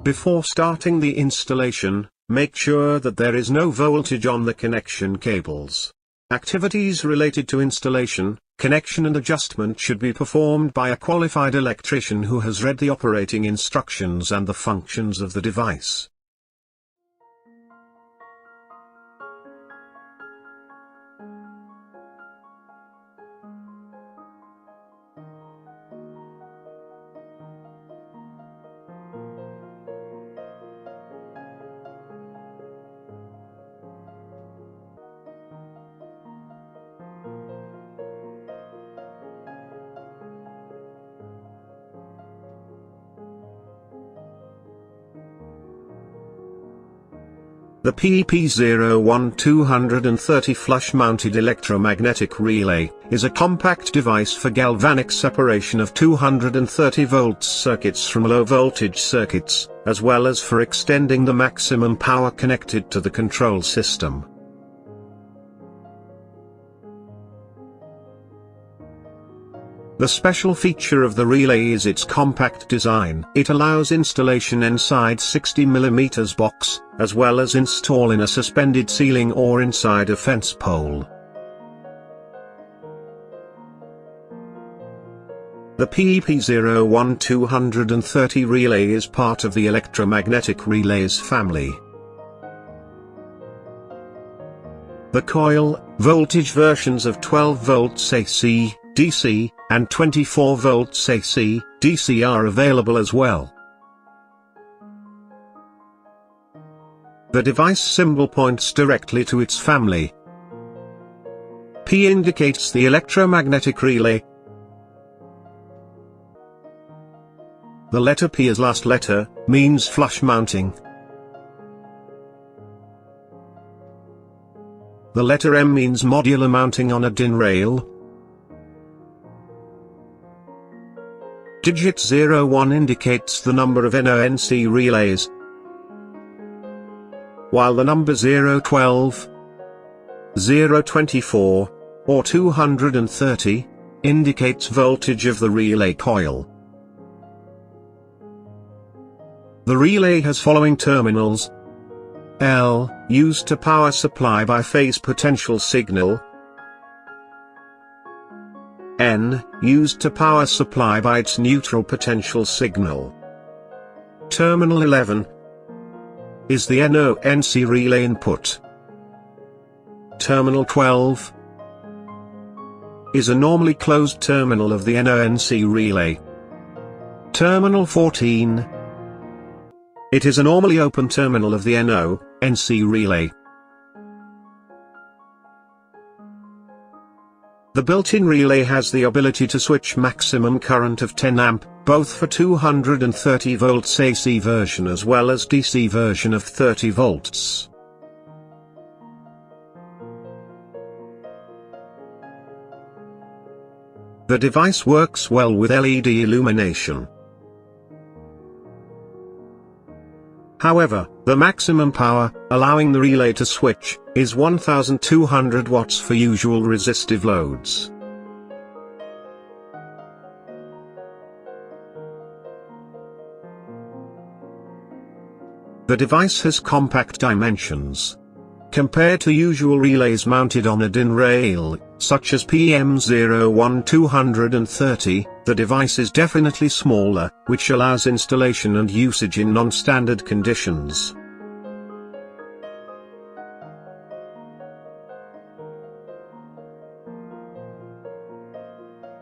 Before starting the installation, make sure that there is no voltage on the connection cables. Activities related to installation, connection and adjustment should be performed by a qualified electrician who has read the operating instructions and the functions of the device. The PEP-01 230 flush-mounted electromagnetic relay is a compact device for galvanic separation of 230 volts circuits from low-voltage circuits, as well as for extending the maximum power connected to the control system. The special feature of the relay is its compact design. It allows installation inside 60 mm box, as well as install in a suspended ceiling or inside a fence pole. The PEP-01 230 relay is part of the electromagnetic relays family. The coil, voltage versions of 12 volts AC, DC, and 24 volts AC, DC are available as well. The device symbol points directly to its family. P indicates the electromagnetic relay. The letter P as last letter means flush mounting. The letter M means modular mounting on a DIN rail. Digit 01 indicates the number of NONC relays, while the number 012, 024, or 230 indicates voltage of the relay coil. The relay has following terminals: L, used to power supply by phase potential signal; N, used to power supply by its neutral potential signal. Terminal 11 is the NONC relay input. Terminal 12 is a normally closed terminal of the NONC relay. Terminal 14, it is a normally open terminal of the NONC relay. The built-in relay has the ability to switch maximum current of 10 amp, both for 230 volts AC version as well as DC version of 30 volts. The device works well with LED illumination. However, the maximum power, allowing the relay to switch, is 1200 watts for usual resistive loads. The device has compact dimensions. Compared to usual relays mounted on a DIN rail, such as PEP-01 230, the device is definitely smaller, which allows installation and usage in non-standard conditions.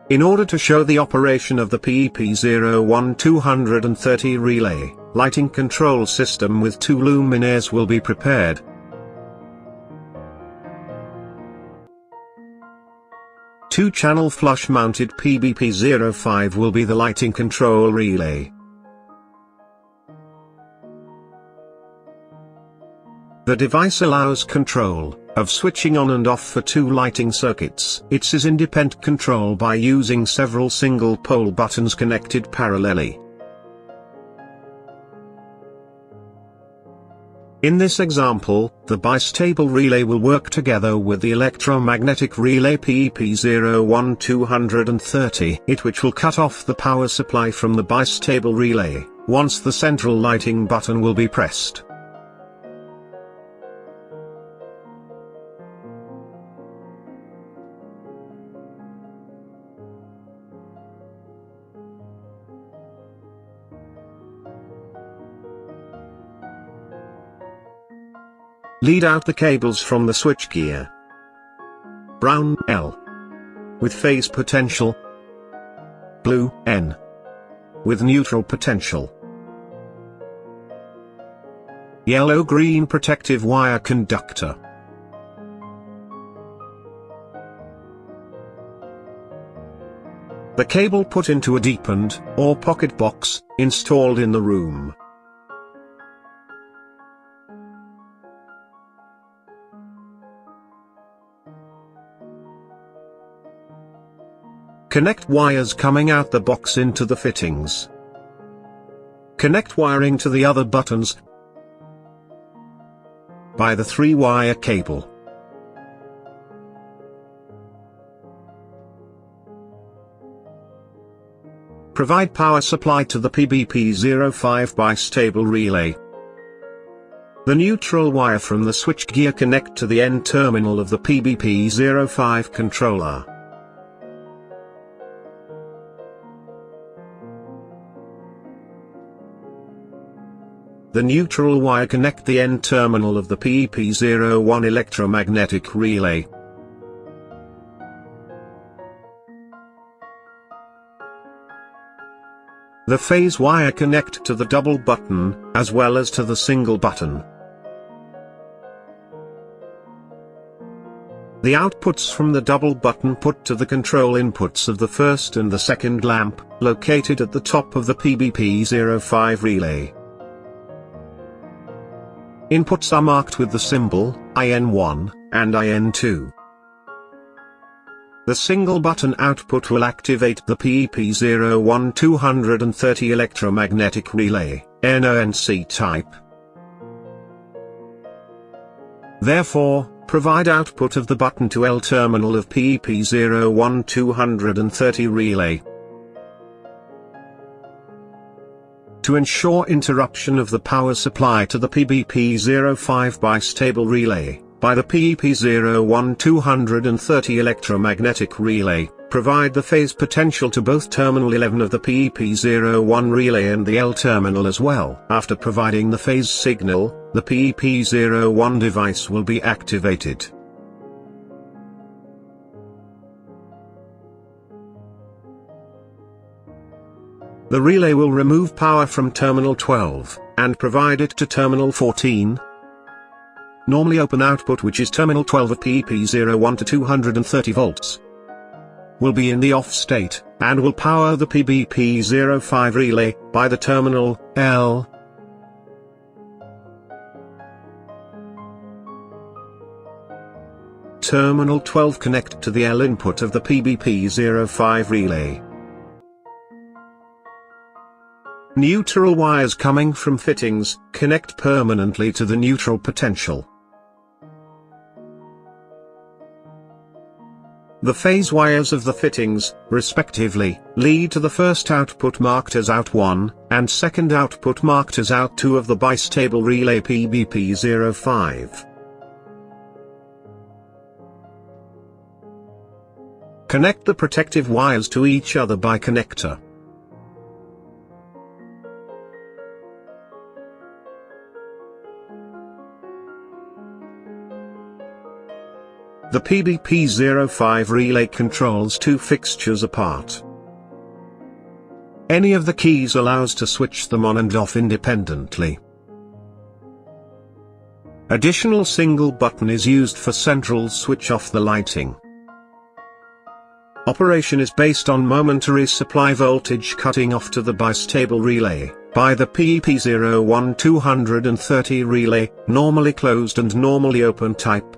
In order to show the operation of the PEP-01 230 relay, lighting control system with two luminaires will be prepared. Two-channel flush-mounted PEP-05 will be the lighting control relay. The device allows control of switching on and off for two lighting circuits. It is independent control by using several single-pole buttons connected parallelly. In this example, the bistable relay will work together with the electromagnetic relay PEP-01 230, which will cut off the power supply from the bistable relay, once the central lighting button will be pressed. Lead out the cables from the switchgear. Brown L. With phase potential. Blue N. With neutral potential. Yellow-green protective wire conductor. The cable put into a deepened, or pocket box, installed in the room. Connect wires coming out the box into the fittings. Connect wiring to the other buttons by the 3-wire cable. Provide power supply to the PEP-05 bistable relay. The neutral wire from the switchgear connect to the N terminal of the PEP-05 controller. The neutral wire connect the N terminal of the PEP-01 electromagnetic relay. The phase wire connect to the double button, as well as to the single button. The outputs from the double button put to the control inputs of the first and the second lamp, located at the top of the PEP-05 relay. Inputs are marked with the symbol, IN1, and IN2. The single button output will activate the PEP-01 230 electromagnetic relay, NONC type. Therefore, provide output of the button to L terminal of PEP-01 230 relay. To ensure interruption of the power supply to the PEP-05 bistable relay, by the PEP-01 230 electromagnetic relay, provide the phase potential to both terminal 11 of the PEP-01 relay and the L terminal as well. After providing the phase signal, the PEP-01 device will be activated. The relay will remove power from terminal 12, and provide it to terminal 14. Normally open output, which is terminal 12 of PEP-01 to 230 volts, will be in the off state, and will power the PEP-05 relay, by the terminal, L. Terminal 12 connect to the L input of the PEP-05 relay. Neutral wires coming from fittings, connect permanently to the neutral potential. The phase wires of the fittings, respectively, lead to the first output marked as Out1, and second output marked as Out2 of the bistable relay PEP-05. Connect the protective wires to each other by connector. The PEP-05 relay controls two fixtures apart. Any of the keys allows to switch them on and off independently. Additional single button is used for central switch off the lighting. Operation is based on momentary supply voltage cutting off to the bistable relay, by the PEP-01 230 relay, normally closed and normally open type.